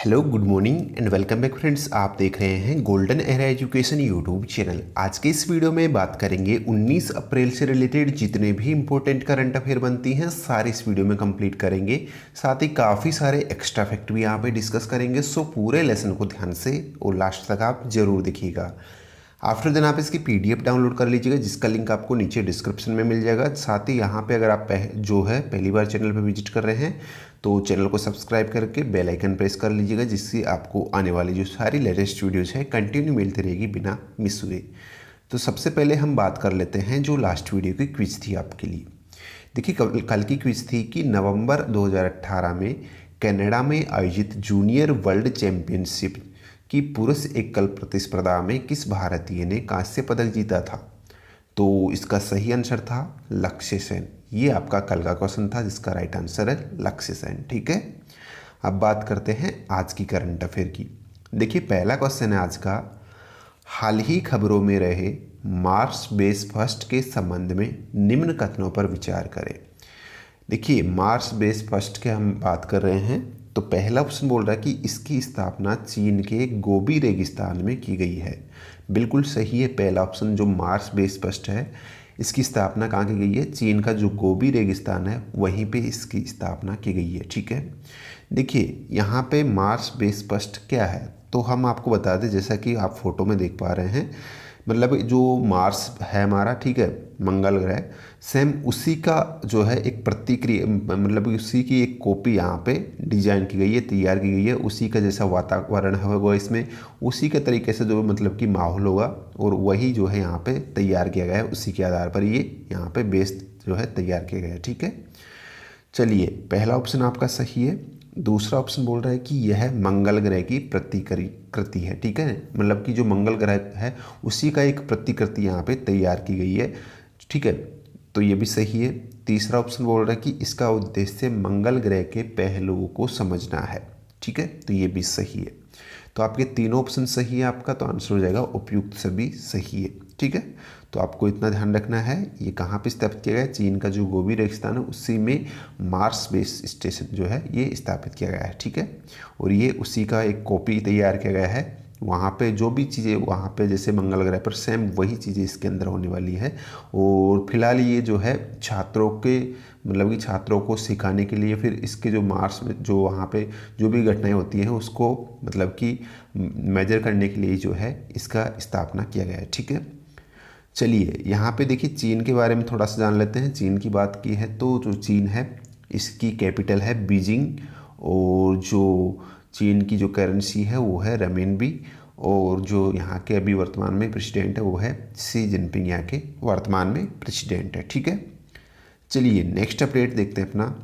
Hello good morning and welcome back friends. आप देख रहे हैं golden era education YouTube channel. आज के इस वीडियो में बात करेंगे 19 अप्रैल से रिलेटेड जितने भी इंपॉर्टेंट करंट अफेयर बनती हैं सारे इस वीडियो में कंप्लीट करेंगे। साथ ही काफ़ी सारे एक्स्ट्रा फैक्ट भी यहाँ पे डिस्कस करेंगे। सो पूरे लेसन को ध्यान से और लास्ट तक आप जरूर देखिएगा। आफ्टर देन आप इसकी पीडीएफ डाउनलोड कर लीजिएगा, जिसका लिंक आपको नीचे डिस्क्रिप्शन में मिल जाएगा। साथ ही यहाँ पे अगर आप जो है पहली बार चैनल पे विजिट कर रहे हैं तो चैनल को सब्सक्राइब करके बेल आइकन प्रेस कर लीजिएगा, जिससे आपको आने वाली जो सारी लेटेस्ट वीडियोज़ है कंटिन्यू मिलती रहेगी बिना मिस हुए। तो सबसे पहले हम बात कर लेते हैं जो लास्ट वीडियो की क्विज थी आपके लिए। देखिए कल की क्विज थी कि नवंबर 2018 में कनाडा में आयोजित जूनियर वर्ल्ड चैंपियनशिप की पुरुष एकल प्रतिस्पर्धा में किस भारतीय ने कांस्य पदक जीता था। तो इसका सही आंसर था लक्ष्य सेन। ये आपका कल का क्वेश्चन था, जिसका राइट आंसर है लक्ष्य सेन। ठीक है, अब बात करते हैं आज की करंट अफेयर की। देखिए पहला क्वेश्चन है आज का, हाल ही खबरों में रहे मार्स बेस फर्स्ट के संबंध में निम्न कथनों पर विचार करें। देखिए मार्स बेस फर्स्ट के हम बात कर रहे हैं, तो पहला ऑप्शन बोल रहा है कि इसकी स्थापना चीन के गोबी रेगिस्तान में की गई है। बिल्कुल सही है पहला ऑप्शन, जो मार्स बेस फर्स्ट है इसकी स्थापना कहाँ की गई है, चीन का जो गोबी रेगिस्तान है वहीं पे इसकी स्थापना की गई है। ठीक है, देखिए यहाँ पे मार्स बेस फर्स्ट क्या है तो हम आपको बता दें, जैसा कि आप फोटो में देख पा रहे हैं, मतलब जो मार्स है हमारा, ठीक है, मंगल ग्रह, सेम उसी का जो है एक प्रतिक्रिया, मतलब उसी की एक कॉपी यहाँ पे डिजाइन की गई है, तैयार की गई है। उसी का जैसा वातावरण होगा इसमें, उसी के तरीके से जो मतलब कि माहौल होगा, और वही जो है यहाँ पे तैयार किया गया है। उसी के आधार पर ये यहाँ पे बेस जो है तैयार किया गया है। ठीक है, चलिए पहला ऑप्शन आपका सही है। दूसरा ऑप्शन बोल रहा है कि यह मंगल ग्रह की प्रतिकृति है। ठीक है, मतलब कि जो मंगल ग्रह है उसी का एक प्रतिकृति यहाँ पे तैयार की गई है। ठीक है, तो ये भी सही है। तीसरा ऑप्शन बोल रहा है कि इसका उद्देश्य मंगल ग्रह के पहलुओं को समझना है। ठीक है, तो ये भी सही है। तो आपके तीनों ऑप्शन सही है आपका, तो आंसर हो जाएगा उपयुक्त सभी सही है। ठीक है, तो आपको इतना ध्यान रखना है, ये कहाँ पे स्थापित किया गया है, चीन का जो गोबी रेगिस्तान है उसी में मार्स बेस स्टेशन जो है ये स्थापित किया गया है। ठीक है, और ये उसी का एक कॉपी तैयार किया गया है। वहाँ पे जो भी चीज़ें वहाँ पे जैसे मंगल ग्रह पर सेम वही चीज़ें इसके अंदर होने वाली है। और फिलहाल ये जो है छात्रों के मतलब कि छात्रों को सिखाने के लिए, फिर इसके जो मार्स में जो वहाँ पे जो भी घटनाएं होती हैं उसको मतलब कि मेजर करने के लिए जो है इसका स्थापना किया गया है। ठीक है, चलिए यहाँ पे देखिए चीन के बारे में थोड़ा सा जान लेते हैं। चीन की बात की है तो जो चीन है इसकी कैपिटल है बीजिंग, और जो चीन की जो करेंसी है वो है रेमिनबी, और जो यहाँ के अभी वर्तमान में प्रेसिडेंट है वो है शी जिनपिंग, यहाँ के वर्तमान में प्रेसिडेंट है। ठीक है, चलिए नेक्स्ट अपडेट देखते हैं अपना।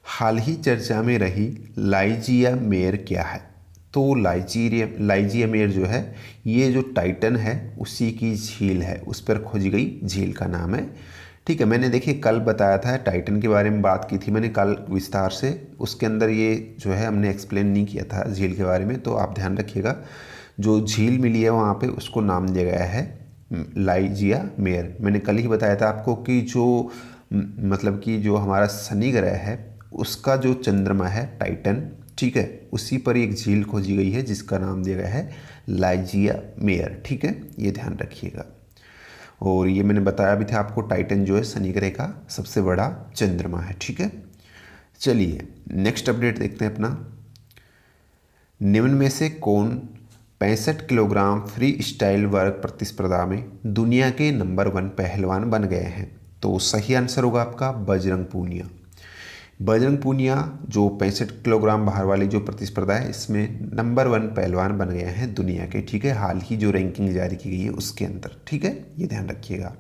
हाल ही चर्चा में रही लाइजिया मेयर क्या है। तो लाइजिया मेयर जो है ये जो टाइटन है उसी की झील है, उस पर खोजी गई झील का नाम है। ठीक है, मैंने देखिए कल बताया था टाइटन के बारे में, बात की थी मैंने कल विस्तार से, उसके अंदर ये जो है हमने एक्सप्लेन नहीं किया था झील के बारे में, तो आप ध्यान रखिएगा। जो झील मिली है वहाँ पे उसको नाम दिया गया है लाइजिया मेयर। मैंने कल ही बताया था आपको कि जो मतलब कि जो हमारा शनि ग्रह है उसका जो चंद्रमा है टाइटन, ठीक है, उसी पर एक झील खोजी गई है जिसका नाम दिया गया है लाइजिया मेयर। ठीक है, ये ध्यान रखिएगा। और ये मैंने बताया भी था आपको, टाइटन जो है शनि ग्रह का सबसे बड़ा चंद्रमा है। ठीक है, चलिए नेक्स्ट अपडेट देखते हैं अपना। निम्न में से कौन 65 किलोग्राम फ्री स्टाइल वर्ग प्रतिस्पर्धा में दुनिया के नंबर 1 पहलवान बन गए हैं। तो सही आंसर होगा आपका बजरंग पूनिया। बजरंग पूनिया जो 65 किलोग्राम भार वाली जो प्रतिस्पर्धा है इसमें नंबर 1 पहलवान बन गए हैं दुनिया के। ठीक है, हाल ही जो रैंकिंग जारी की गई है उसके अंदर। ठीक है, ये ध्यान रखिएगा।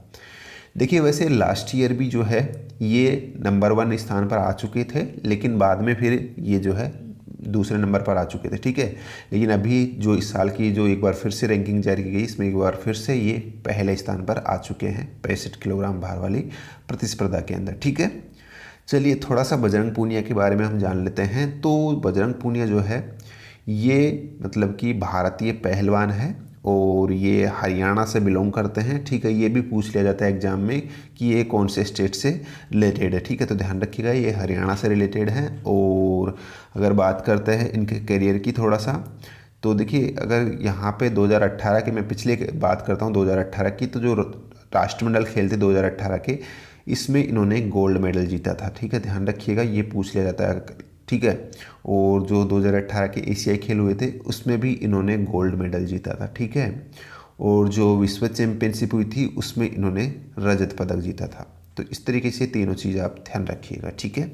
देखिए वैसे लास्ट ईयर भी जो है ये नंबर 1 स्थान पर आ चुके थे, लेकिन बाद में फिर ये जो है दूसरे नंबर पर आ चुके थे। ठीक है, लेकिन अभी जो इस साल की जो एक बार फिर से रैंकिंग जारी की गई इसमें एक बार फिर से ये पहले स्थान पर आ चुके हैं 65 किलोग्राम भार वाली प्रतिस्पर्धा के अंदर। ठीक है, चलिए थोड़ा सा बजरंग पूनिया के बारे में हम जान लेते हैं। तो बजरंग पूनिया जो है ये मतलब कि भारतीय पहलवान है और ये हरियाणा से बिलोंग करते हैं। ठीक है, ये भी पूछ लिया जाता है एग्जाम में कि ये कौन से स्टेट से रिलेटेड है। ठीक है, तो ध्यान रखिएगा ये हरियाणा से रिलेटेड है। और अगर बात करते हैं इनके करियर की थोड़ा सा, तो देखिए अगर यहाँ पे 2018 के, मैं पिछले बात करता हूँ 2018 की, तो जो राष्ट्रमंडल खेल थे 2018 के, इसमें इन्होंने गोल्ड मेडल जीता था। ठीक है, ध्यान रखिएगा, ये पूछ लिया जाता है। ठीक है, और जो 2018 के एशियाई खेल हुए थे उसमें भी इन्होंने गोल्ड मेडल जीता था। ठीक है, और जो विश्व चैम्पियनशिप हुई थी उसमें इन्होंने रजत पदक जीता था। तो इस तरीके से तीनों चीज़ आप ध्यान रखिएगा। ठीक है,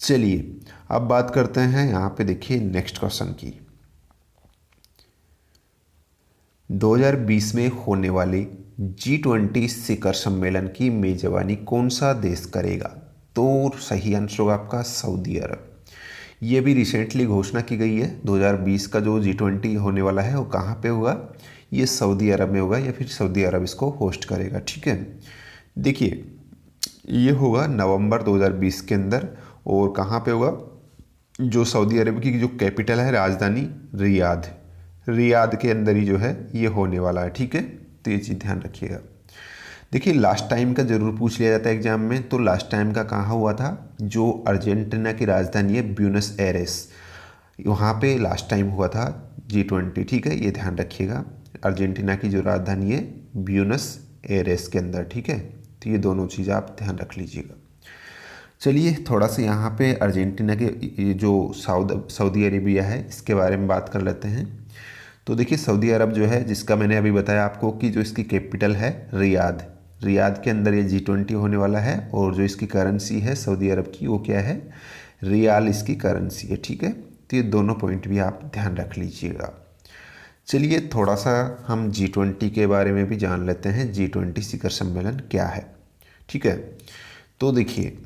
चलिए अब बात करते हैं यहाँ पे, देखिए नेक्स्ट क्वेश्चन की। 2020 में होने वाले G20 शिखर सम्मेलन की मेजबानी कौन सा देश करेगा? तो सही आंसर होगा आपका सऊदी अरब। ये भी रिसेंटली घोषणा की गई है, 2020 का जो G20 होने वाला है वो कहाँ पे होगा? ये सऊदी अरब में होगा, या फिर सऊदी अरब इसको होस्ट करेगा। ठीक है, देखिए ये होगा नवंबर 2020 के अंदर, और कहाँ पे होगा? जो सऊदी अरब की जो कैपिटल है, राजधानी रियाद के अंदर ही जो है ये होने वाला है। ठीक है, तो ये चीज़ ध्यान रखिएगा। देखिए लास्ट टाइम का ज़रूर पूछ लिया जाता है एग्जाम में, तो लास्ट टाइम का कहाँ हुआ था? जो अर्जेंटीना की राजधानी है ब्यूनस एयरेस, वहाँ पे लास्ट टाइम हुआ था G20। ठीक है, ये ध्यान रखिएगा, अर्जेंटीना की जो राजधानी है ब्यूनस एयरेस के अंदर। ठीक है, तो ये दोनों चीज़ आप ध्यान रख लीजिएगा। चलिए थोड़ा सा यहाँ पे अर्जेंटीना के जो सऊदी अरेबिया है इसके बारे में बात कर लेते हैं। तो देखिए सऊदी अरब जो है, जिसका मैंने अभी बताया आपको कि जो इसकी कैपिटल है रियाद के अंदर ये G20 होने वाला है, और जो इसकी करेंसी है सऊदी अरब की वो क्या है? रियाल इसकी करेंसी है। ठीक है, तो ये दोनों पॉइंट भी आप ध्यान रख लीजिएगा। चलिए थोड़ा सा हम G20 के बारे में भी जान लेते हैं, G20 शिखर सम्मेलन क्या है। ठीक है, तो देखिए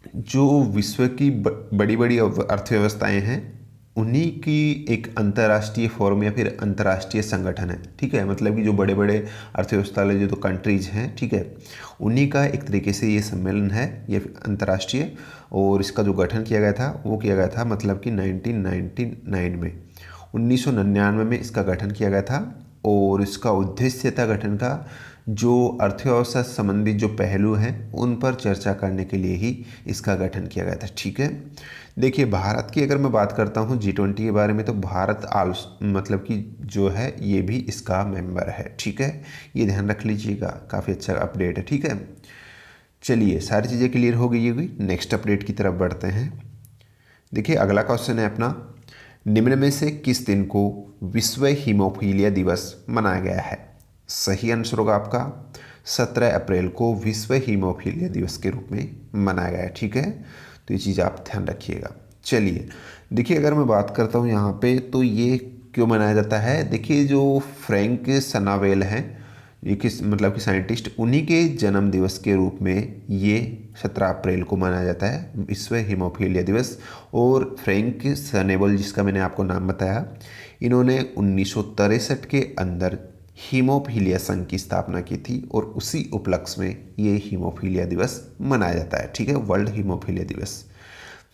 जो विश्व की बड़ी बड़ी अर्थव्यवस्थाएं हैं उन्हीं की एक अंतर्राष्ट्रीय फोरम या फिर अंतर्राष्ट्रीय संगठन है। ठीक है, मतलब कि जो बड़े बड़े अर्थव्यवस्था वाले जो कंट्रीज हैं, ठीक है, उन्हीं का एक तरीके से ये सम्मेलन है, ये अंतर्राष्ट्रीय। और इसका जो गठन किया गया था वो किया गया था मतलब कि 1999 में, 1999 में इसका गठन किया गया था। और इसका उद्देश्य था गठन का जो अर्थव्यवस्था संबंधित जो पहलू हैं उन पर चर्चा करने के लिए ही इसका गठन किया गया था। ठीक है, देखिए भारत की अगर मैं बात करता हूँ G20 के बारे में, तो भारत मतलब कि जो है ये भी इसका मेंबर है। ठीक है, ये ध्यान रख लीजिएगा, काफ़ी अच्छा अपडेट है। ठीक है, चलिए सारी चीज़ें क्लियर हो गई होगी, नेक्स्ट अपडेट की तरफ बढ़ते हैं। देखिए अगला क्वेश्चन है अपना, निम्न में से किस दिन को विश्व हीमोफीलिया दिवस मनाया गया है? सही आंसर होगा आपका 17 अप्रैल को विश्व हीमोफीलिया दिवस के रूप में मनाया गया है। ठीक है, तो ये चीज़ आप ध्यान रखिएगा। चलिए देखिए अगर मैं बात करता हूँ यहाँ पे, तो ये क्यों मनाया जाता है? देखिए जो फ्रैंक सनावेल हैं, ये किस मतलब कि साइंटिस्ट, उन्हीं के जन्म दिवस के रूप में ये 17 अप्रैल को मनाया जाता है विश्व हीमोफीलिया दिवस। और फ्रैंक सनेबल जिसका मैंने आपको नाम बताया, इन्होंने 1963 के अंदर हीमोफीलिया संघ की स्थापना की थी, और उसी उपलक्ष्य में ये हीमोफीलिया दिवस मनाया जाता है। ठीक है, वर्ल्ड हीमोफीलिया दिवस।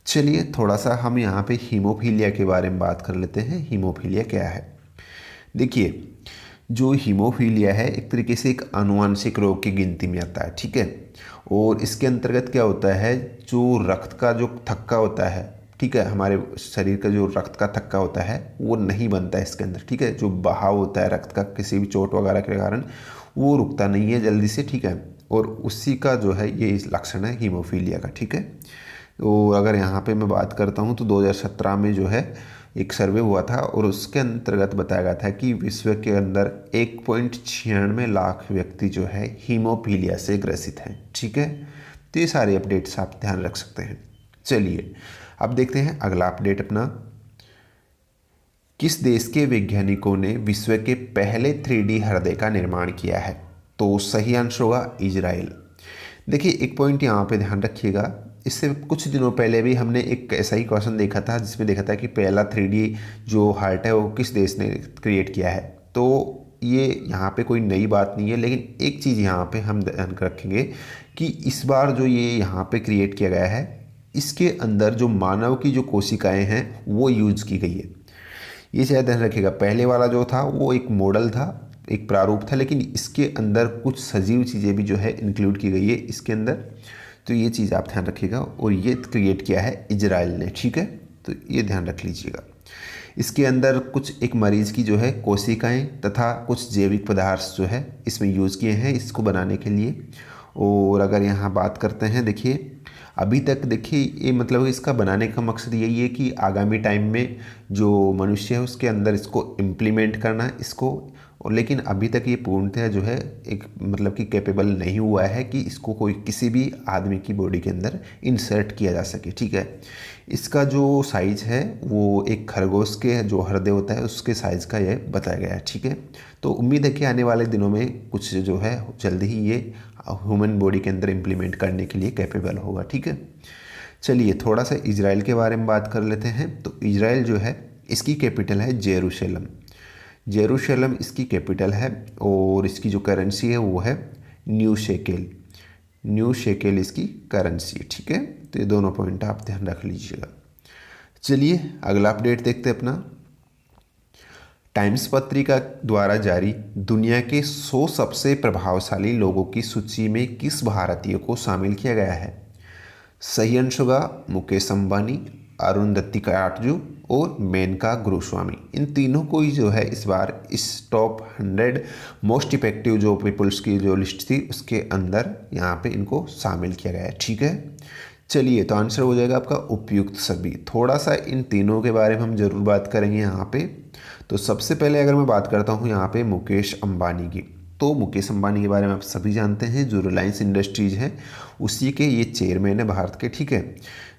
चलिए थोड़ा सा हम यहाँ पे हीमोफीलिया के बारे में बात कर लेते हैं। हीमोफीलिया क्या है? देखिए जो हीमोफीलिया है एक तरीके से एक आनुवांशिक रोग की गिनती में आता है। ठीक है, और इसके अंतर्गत क्या होता है, जो रक्त का जो थक्का होता है, ठीक है, हमारे शरीर का जो रक्त का थक्का होता है वो नहीं बनता है इसके अंदर। ठीक है, जो बहाव होता है रक्त का किसी भी चोट वगैरह के कारण वो रुकता नहीं है जल्दी से। ठीक है, और उसी का जो है ये लक्षण है हीमोफीलिया का। ठीक है, तो अगर यहाँ पे मैं बात करता हूँ तो 2017 में जो है एक सर्वे हुआ था, और उसके अंतर्गत बताया गया था कि विश्व के अंदर 1.96 लाख व्यक्ति जो है हीमोफीलिया से ग्रसित हैं। ठीक है, तो ये सारे अपडेट्स आप ध्यान रख सकते हैं। चलिए अब देखते हैं अगला अपडेट अपना, किस देश के वैज्ञानिकों ने विश्व के पहले 3D हृदय का निर्माण किया है? तो सही आंसर होगा इजराइल। देखिए एक पॉइंट यहाँ पे ध्यान रखिएगा, इससे कुछ दिनों पहले भी हमने एक ऐसा ही क्वेश्चन देखा था जिसमें देखा था कि पहला 3D जो हार्ट है वो किस देश ने क्रिएट किया है। तो ये यहाँ पे कोई नई बात नहीं है, लेकिन एक चीज़ यहाँ पे हम ध्यान रखेंगे कि इस बार जो ये यहाँ पे क्रिएट किया गया है, इसके अंदर जो मानव की जो कोशिकाएँ हैं वो यूज़ की गई है। ये शायद ध्यान रखिएगा, पहले वाला जो था वो एक मॉडल था, एक प्रारूप था, लेकिन इसके अंदर कुछ सजीव चीज़ें भी जो है इंक्लूड की गई है इसके अंदर। तो ये चीज़ आप ध्यान रखिएगा, और ये क्रिएट किया है इजराइल ने। ठीक है, तो ये ध्यान रख लीजिएगा। इसके अंदर कुछ एक मरीज़ की जो है कोशिकाएं तथा कुछ जैविक पदार्थ जो है इसमें यूज़ किए हैं इसको बनाने के लिए। और अगर यहाँ बात करते हैं, देखिए अभी तक देखिए ये मतलब इसका बनाने का मकसद यही है कि आगामी टाइम में जो मनुष्य है उसके अंदर इसको इम्प्लीमेंट करना इसको, और लेकिन अभी तक ये पूर्णतः जो है एक मतलब कि कैपेबल नहीं हुआ है कि इसको कोई किसी भी आदमी की बॉडी के अंदर इंसर्ट किया जा सके। ठीक है, इसका जो साइज़ है वो एक खरगोश के जो हृदय होता है उसके साइज़ का यह बताया गया है। ठीक है, तो उम्मीद है कि आने वाले दिनों में कुछ जो है जल्दी ही ये ह्यूमन बॉडी के अंदर इम्प्लीमेंट करने के लिए कैपेबल होगा। ठीक है, चलिए थोड़ा सा इजराइल के बारे में बात कर लेते हैं। तो इजराइल जो है इसकी कैपिटल है जेरूशलम। जेरूशलम इसकी कैपिटल है और इसकी जो करेंसी है वो है न्यू शेकेल। न्यू शेकेल इसकी करेंसी। ठीक है, तो ये दोनों पॉइंट आप ध्यान रख लीजिएगा। चलिए अगला अपडेट देखते हैं अपना। टाइम्स पत्रिका द्वारा जारी दुनिया के 100 सबसे प्रभावशाली लोगों की सूची में किस भारतीय को शामिल किया गया है? सही आंसर होगा मुकेश अंबानी, अरुंधति काटजू और मेनका गुरुस्वामी। इन तीनों को ही जो है इस बार इस टॉप 100 मोस्ट इफेक्टिव जो पीपल्स की जो लिस्ट थी उसके अंदर यहाँ पे इनको शामिल किया गया है। ठीक है, चलिए तो आंसर हो जाएगा आपका उपयुक्त सभी। थोड़ा सा इन तीनों के बारे में हम जरूर बात करेंगे यहाँ पे। तो सबसे पहले अगर मैं बात करता हूँ यहाँ पे मुकेश अंबानी की, तो मुकेश अंबानी के बारे में आप सभी जानते हैं, जो रिलायंस इंडस्ट्रीज है उसी के ये चेयरमैन है भारत के। ठीक है,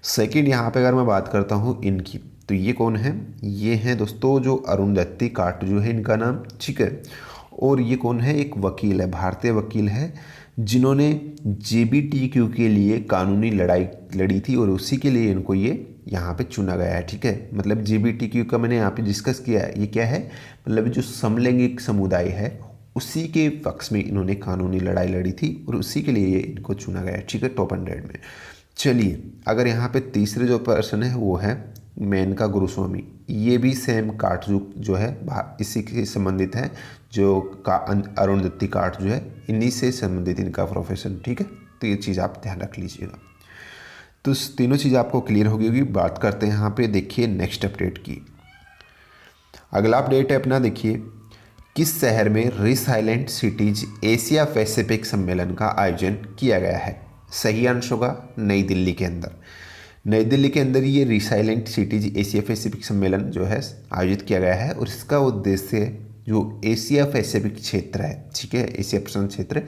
सेकंड यहाँ पे अगर मैं बात करता हूँ इनकी, तो ये कौन है? ये हैं दोस्तों जो अरुंधति काटजू है इनका नाम। ठीक है, और ये कौन है? एक वकील है, भारतीय वकील है जिन्होंने जेबीटीक्यू के लिए कानूनी लड़ाई लड़ी थी और उसी के लिए इनको ये यहाँ पे चुना गया है। ठीक है, मतलब जेबीटीक्यू का मैंने यहाँ पे डिस्कस किया है, ये क्या है? मतलब जो समलैंगिक समुदाय है उसी के पक्ष में इन्होंने कानूनी लड़ाई लड़ी थी और उसी के लिए ये इनको चुना गया है। ठीक है, टॉप 100 में। चलिए अगर यहाँ पे तीसरे जो पर्सन है वो है मेनका गुरुस्वामी। ये भी सेम काटजू जो है इसी से संबंधित है, जो अरुंधति काटजू है इन्हीं से संबंधित इनका प्रोफेशन। ठीक है, तो ये चीज़ आप ध्यान रख लीजिएगा। तो तीनों चीज़ आपको क्लियर होगी। बात करते हैं यहाँ पे, देखिए नेक्स्ट अपडेट की। अगला अपडेट है अपना, देखिए किस शहर में रिसाइलेंट सिटीज एशिया पैसिफिक सम्मेलन का आयोजन किया गया है? सही आंसर होगा नई दिल्ली के अंदर। नई दिल्ली के अंदर ये रिसाइलेंट सिटीज एशिया पैसिफिक सम्मेलन जो है आयोजित किया गया है और इसका उद्देश्य जो एशिया पैसिफिक क्षेत्र है, ठीक है, एशिया प्रशांत क्षेत्र,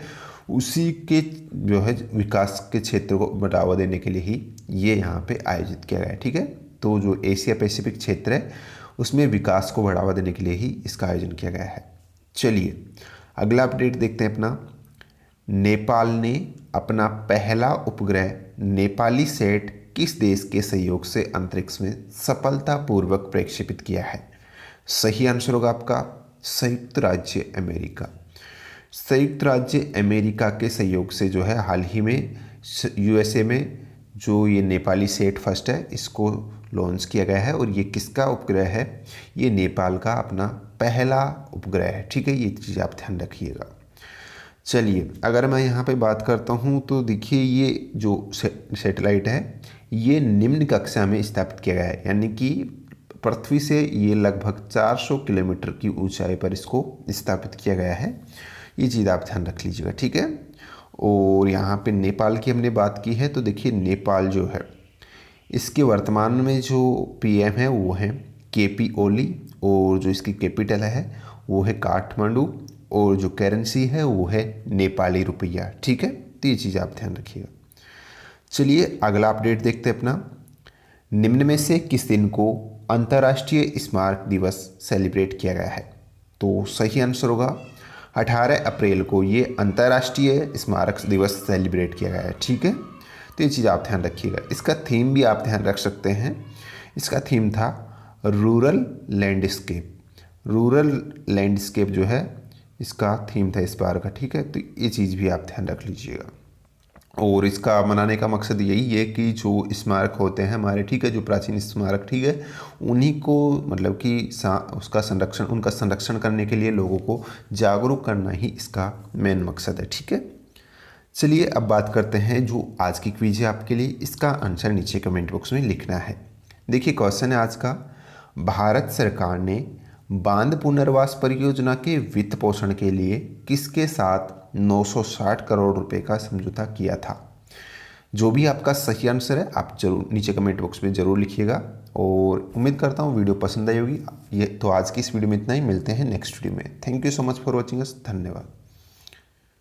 उसी के जो है विकास के क्षेत्र को बढ़ावा देने के लिए ही ये यहाँ पे आयोजित किया गया है। ठीक है, तो जो एशिया पैसिफिक क्षेत्र है उसमें विकास को बढ़ावा देने के लिए ही इसका आयोजन किया गया है। चलिए अगला अपडेट देखते हैं अपना। नेपाल ने अपना पहला उपग्रह नेपाली सेट किस देश के सहयोग से अंतरिक्ष में सफलतापूर्वक प्रक्षेपित किया है? सही आंसर होगा आपका संयुक्त राज्य अमेरिका। संयुक्त राज्य अमेरिका के सहयोग से जो है हाल ही में यूएसए में जो ये नेपाली सेट फर्स्ट है इसको लॉन्च किया गया है और ये किसका उपग्रह है? ये नेपाल का अपना पहला उपग्रह है। ठीक है, ये चीज़ आप ध्यान रखिएगा। चलिए अगर मैं यहाँ पे बात करता हूँ तो देखिए ये जो सैटेलाइट है ये निम्न कक्षा में स्थापित किया गया है, यानी कि पृथ्वी से ये लगभग 400 किलोमीटर की ऊंचाई पर इसको स्थापित किया गया है। ये चीज़ आप ध्यान रख लीजिएगा। ठीक है, और यहाँ पे नेपाल की हमने बात की है, तो देखिए नेपाल जो है इसके वर्तमान में जो पीएम है वो है केपी ओली और जो इसकी कैपिटल है वो है काठमांडू और जो करेंसी है वो है नेपाली रुपया। ठीक है, तो ये चीज़ आप ध्यान रखिएगा। चलिए अगला अपडेट देखते हैं अपना। निम्न में से किस दिन को अंतर्राष्ट्रीय स्मारक दिवस सेलिब्रेट किया गया है? तो सही आंसर होगा 18 अप्रैल को ये अंतर्राष्ट्रीय स्मारक दिवस सेलिब्रेट किया गया है। ठीक है, तो ये चीज़ आप ध्यान रखिएगा। इसका थीम भी आप ध्यान रख सकते हैं। इसका थीम था रूरल लैंडस्केप। रूरल लैंडस्केप जो है इसका थीम था इस बार का। ठीक है, तो ये चीज़ भी आप ध्यान रख लीजिएगा। और इसका मनाने का मकसद यही है कि जो स्मारक होते हैं हमारे, ठीक है, जो प्राचीन स्मारक, ठीक है, उन्हीं को मतलब कि उसका संरक्षण, उनका संरक्षण करने के लिए लोगों को जागरूक करना ही इसका मेन मकसद है। ठीक है, चलिए अब बात करते हैं जो आज की क्विज है आपके लिए। इसका आंसर नीचे कमेंट बॉक्स में लिखना है। देखिए क्वेश्चन है आज का, भारत सरकार ने बांध पुनर्वास परियोजना के वित्त पोषण के लिए किसके साथ 960 करोड़ रुपए का समझौता किया था। जो भी आपका सही आंसर है आप जरूर नीचे कमेंट बॉक्स में ज़रूर लिखिएगा और उम्मीद करता हूँ वीडियो पसंद आई होगी। ये तो आज की इस वीडियो में इतना ही, मिलते हैं नेक्स्ट वीडियो में। Thank you so much for watching us, धन्यवाद।